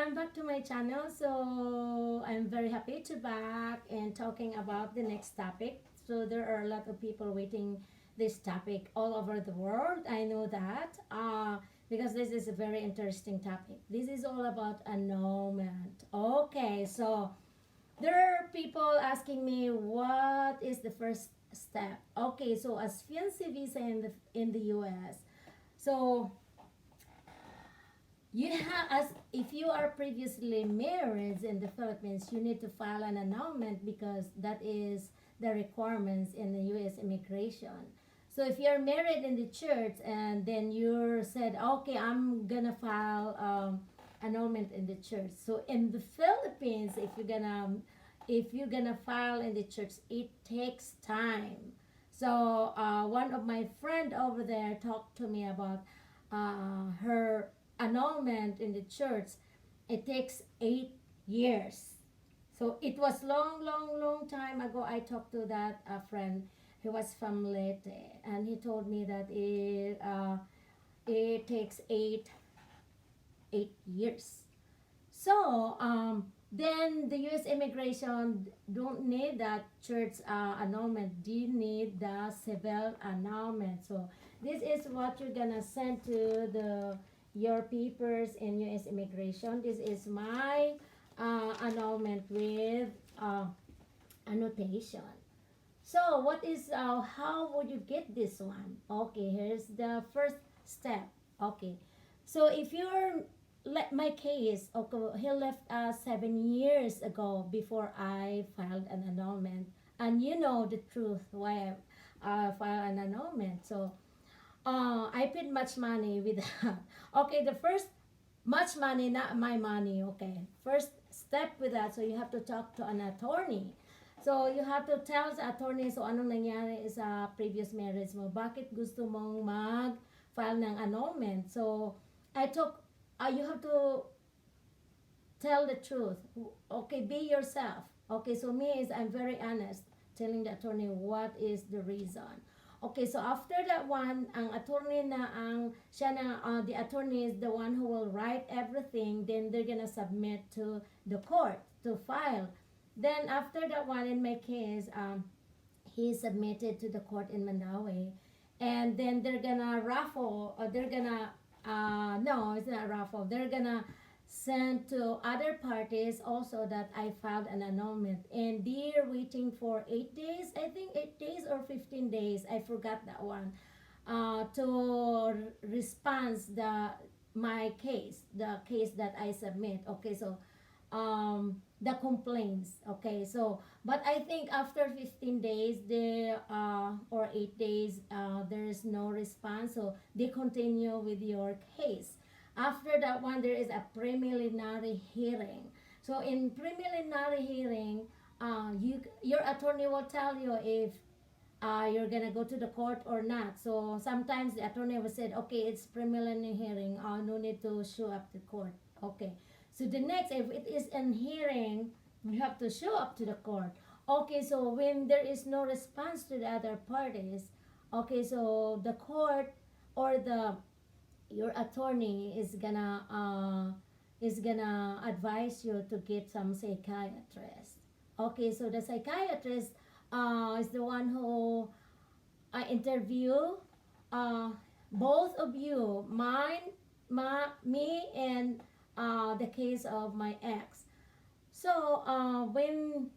welcome back to my channel. So I'm very happy to back and talking about the next topic. So there are a lot of people waiting this topic all over the world. I know that because this is a very interesting topic. This is all about annulment. Okay, so there are people asking me what is the first step. Okay, so as fiancé visa in the U.S. So you have, as if you are previously married in the Philippines, you need to file an annulment because that is the requirements in the U.S. immigration. So if you're married in the church and then you said, okay, I'm gonna file annulment in the church. So in the Philippines, if you're gonna file in the church, it takes time. So one of my friend over there talked to me about her annulment in the church. It takes 8 years. So it was long, long, long time ago. I talked to that friend. He was from Leyte, and he told me that it takes eight years. So then the U.S. immigration don't need that church annulment. They need the civil annulment. So this is what you're gonna send to the your papers in U.S. immigration. This is my annulment with annotation. So what is how would you get this one? Okay, here's the first step. Okay, so if you're my case, okay, he left 7 years ago before I filed an annulment, and you know the truth why I filed an annulment. So I paid much money with that. Okay, the first much money, not my money. Okay, first step with that. So you have to talk to an attorney. So you have to tell the attorney, so anong nangyari sa previous marriage mo? Bakit gusto mong mag-file ng annulment? So I took, you have to tell the truth. Okay, be yourself. Okay, so me is I'm very honest, telling the attorney what is the reason. Okay, so after that one, ang attorney na ang siya na the attorney is the one who will write everything. Then they're gonna submit to the court to file. Then after that one, in my case, he submitted to the court in Mandaue, and then they're gonna raffle. Or they're gonna no, it's not raffle. They're gonna sent to other parties also that I filed an annulment, and they're waiting for 8 days. I think 8 days or 15 days. I forgot that one. To respond my case, the case that I submit. Okay, so the complaints. Okay, so but I think after 15 days, the or 8 days, there's no response. So they continue with your case. After that one, there is a preliminary hearing. So in preliminary hearing, your attorney will tell you if you're gonna go to the court or not. So sometimes the attorney will say, okay, it's preliminary hearing. No need to show up to court. Okay. So the next, if it is in hearing, you have to show up to the court. Okay. So when there is no response to the other parties, okay, so the court or the your attorney is gonna advise you to get some psychiatrist. Okay, so the psychiatrist is the one who interview uh, both of you, me, and the case of my ex. So when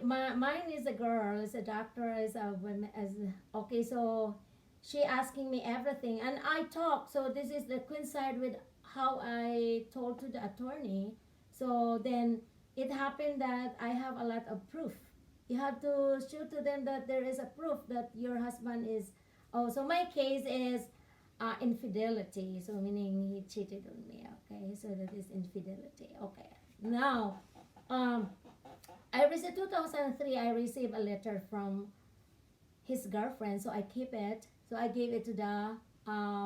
mine is a girl, is a doctor, is a woman, as okay, so she asking me everything, and I talk. So this is the coincide with how I told to the attorney. So then it happened that I have a lot of proof. You have to show to them that there is a proof that your husband is. Oh, so my case is infidelity. So meaning he cheated on me. Okay, so that is infidelity. Okay, now I received 2003. I received a letter from his girlfriend, so I keep it. So I gave it to the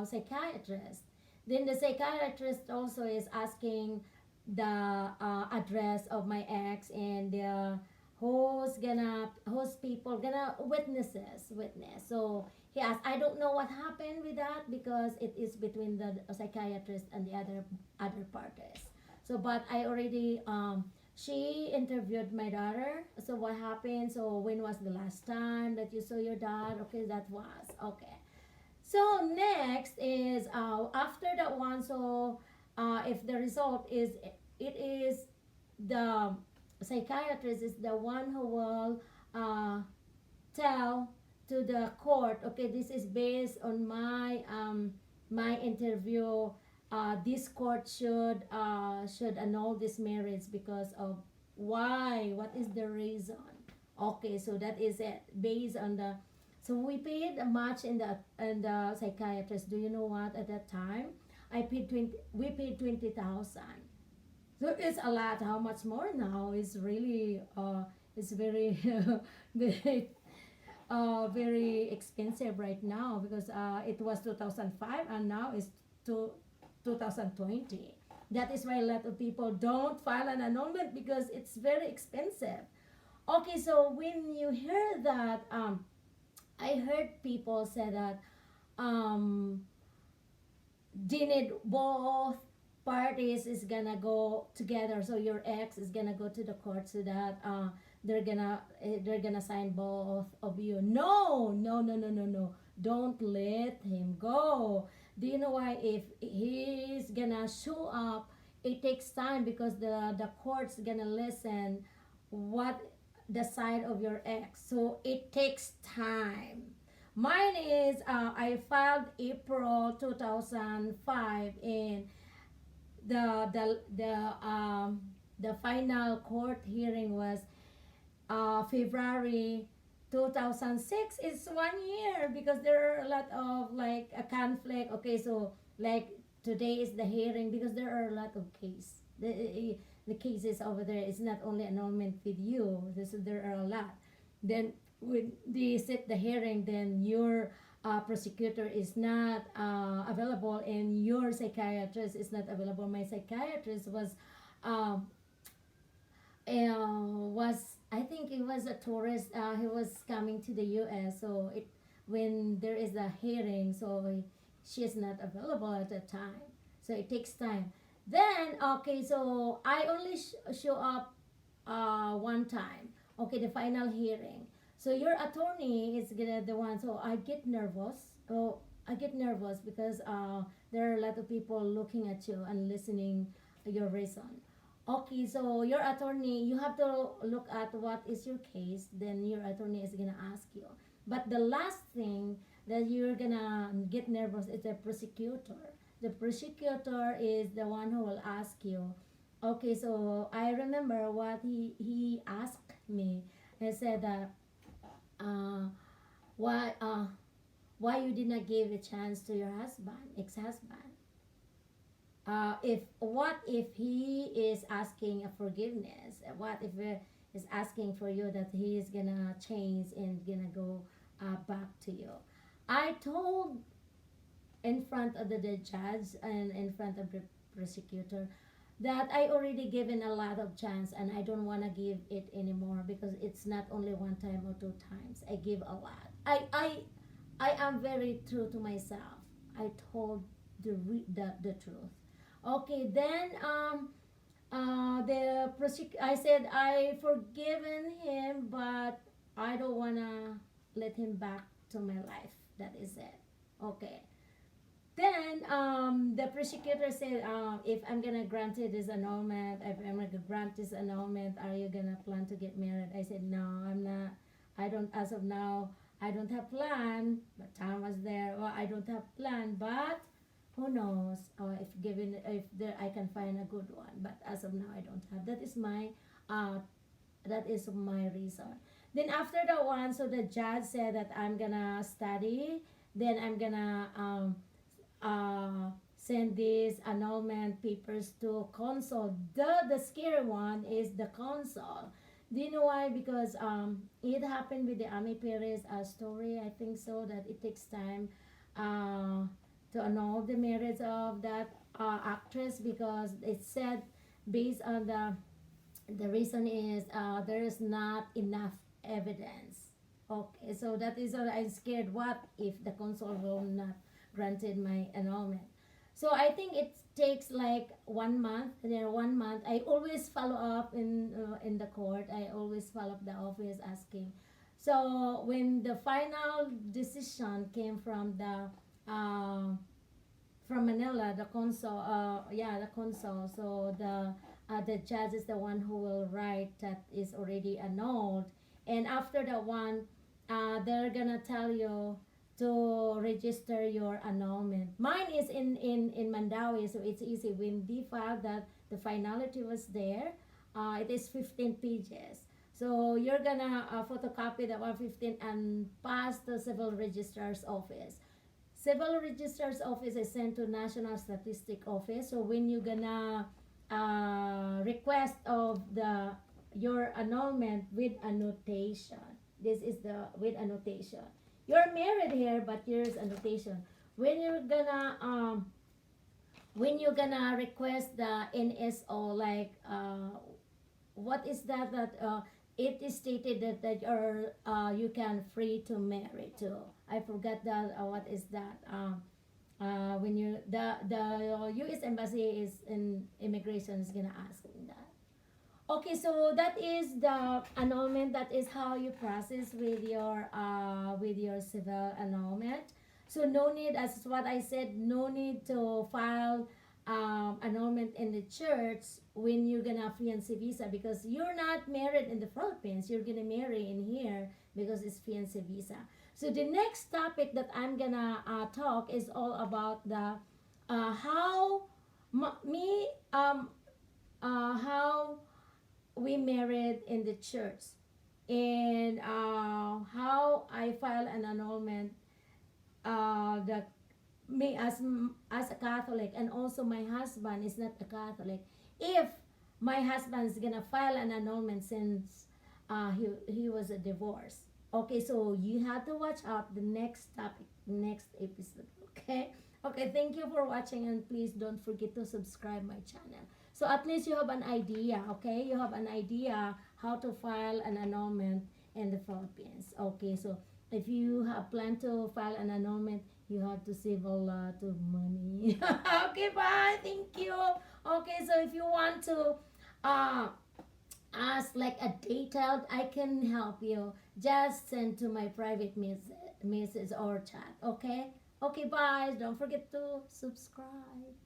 psychiatrist. Then the psychiatrist also is asking the address of my ex, and who's people gonna witness. So he asked, I don't know what happened with that because it is between the psychiatrist and the other parties. So, but I already she interviewed my daughter. So what happened? So when was the last time that you saw your dad? Okay, that was okay. So next is after that one. So if the result is it is the psychiatrist is the one who will uh, tell to the court, okay, this is based on my interview. This court should annul this marriage because of why, what is the reason. Okay, so that is it based on the, so we paid much in the psychiatrist. Do you know what, at that time I paid 20, we paid 20,000. So it's a lot. How much more now is really it's very very very expensive right now because it was 2005 and now it's to 2020. That is why a lot of people don't file an annulment because it's very expensive. Okay, so when you hear that, I heard people say that um, they need both parties is gonna go together. So your ex is gonna go to the court so that they're gonna sign both of you. No, no, no, no, no, no. Don't let him go. Do you know why? If he's gonna show up, it takes time because the court's gonna listen what the side of your ex. So it takes time. Mine is I filed April 2005 in the final court hearing was February 2006. It's 1 year because there are a lot of like a conflict. Okay, so like today is the hearing because there are a lot of the cases over there. It's not only annulment with you. There are a lot. Then when they set the hearing, then your prosecutor is not available and your psychiatrist is not available. My psychiatrist um, was, I think he was a tourist. He was coming to the U.S. So it when there is a hearing, so she is not available at the time. So it takes time. Then okay, so I only show up one time. Okay, the final hearing. So your attorney is gonna the one. So I get nervous. Oh, I get nervous because there are a lot of people looking at you and listening your reason. Okay, so your attorney, you have to look at what is your case. Then your attorney is gonna ask you. But the last thing that you're gonna get nervous is the prosecutor. The prosecutor is the one who will ask you. Okay, so I remember what he asked me. He said that uh, why why you did not give a chance to your husband, ex-husband. If what if he is asking a forgiveness? What if he is asking for you that he is gonna change and gonna go back to you? I told in front of the judge and in front of the prosecutor that I already given a lot of chance and I don't want to give it anymore because it's not only one time or two times. I give a lot. I am very true to myself. I told the truth. Okay, then I said I forgiven him, but I don't wanna let him back to my life. That is it. Okay. Then the prosecutor said, if I'm gonna grant it this annulment, if I'm gonna grant this annulment, are you gonna plan to get married? I said no, I'm not. I don't. As of now, I don't have plan. But time was there. Well, I don't have plan, but who knows? If given, if there, I can find a good one. But as of now, I don't have. Uh, that is my reason. Then after that one, so the judge said that I'm gonna study. Then I'm gonna send these annulment papers to consul. The scary one is the consul. Do you know why? Because it happened with the Ami Perez story. I think so that it takes time uh, to annul the marriage of that actress because it said based on the reason is there is not enough evidence. Okay, so that is what I'm scared. What if the consul will not granted my annulment? So I think it takes like 1 month. There 1 month. I always follow up in the court. I always follow up the office asking. So when the final decision came from Manila, the consul, yeah, the consul. So the judge is the one who will write that is already annulled, and after that one, they're gonna tell you to register your annulment. Mine is in Mandawi, so it's easy. When they filed that the finality was there, it is 15 pages. So you're gonna photocopy the 115 and pass the civil registrar's office. Civil Register's Office is sent to National Statistic Office. So when you gonna request of the your annulment with annotation. This is the with annotation. You're married here, but here's annotation. When you're gonna request the NSO, like what is that it is stated that you're you can free to marry too. I forgot that what is that when you the U.S. embassy is in immigration is gonna ask me that. Okay, so that is the annulment. That is how you process with your civil annulment. So no need, as what I said, no need to file annulment in the church when you're gonna fiancé visa, because you're not married in the Philippines. You're gonna marry in here because it's fiancé visa. So the next topic that I'm gonna talk is all about the how me how we married in the church, and how I file an annulment, the me as a Catholic, and also my husband is not a Catholic. If my husband is gonna file an annulment since he was a divorce. Okay, so you have to watch out the next topic, next episode. Okay. Okay, thank you for watching, and please don't forget to subscribe my channel. So at least you have an idea, okay? You have an idea how to file an annulment in the Philippines. Okay, so if you have planned to file an annulment, you have to save a lot of money. Okay, bye. Thank you. Okay, so if you want to uh ask like a detailed, I can help you. Just send to my private message or chat. Okay? Okay, bye. Don't forget to subscribe.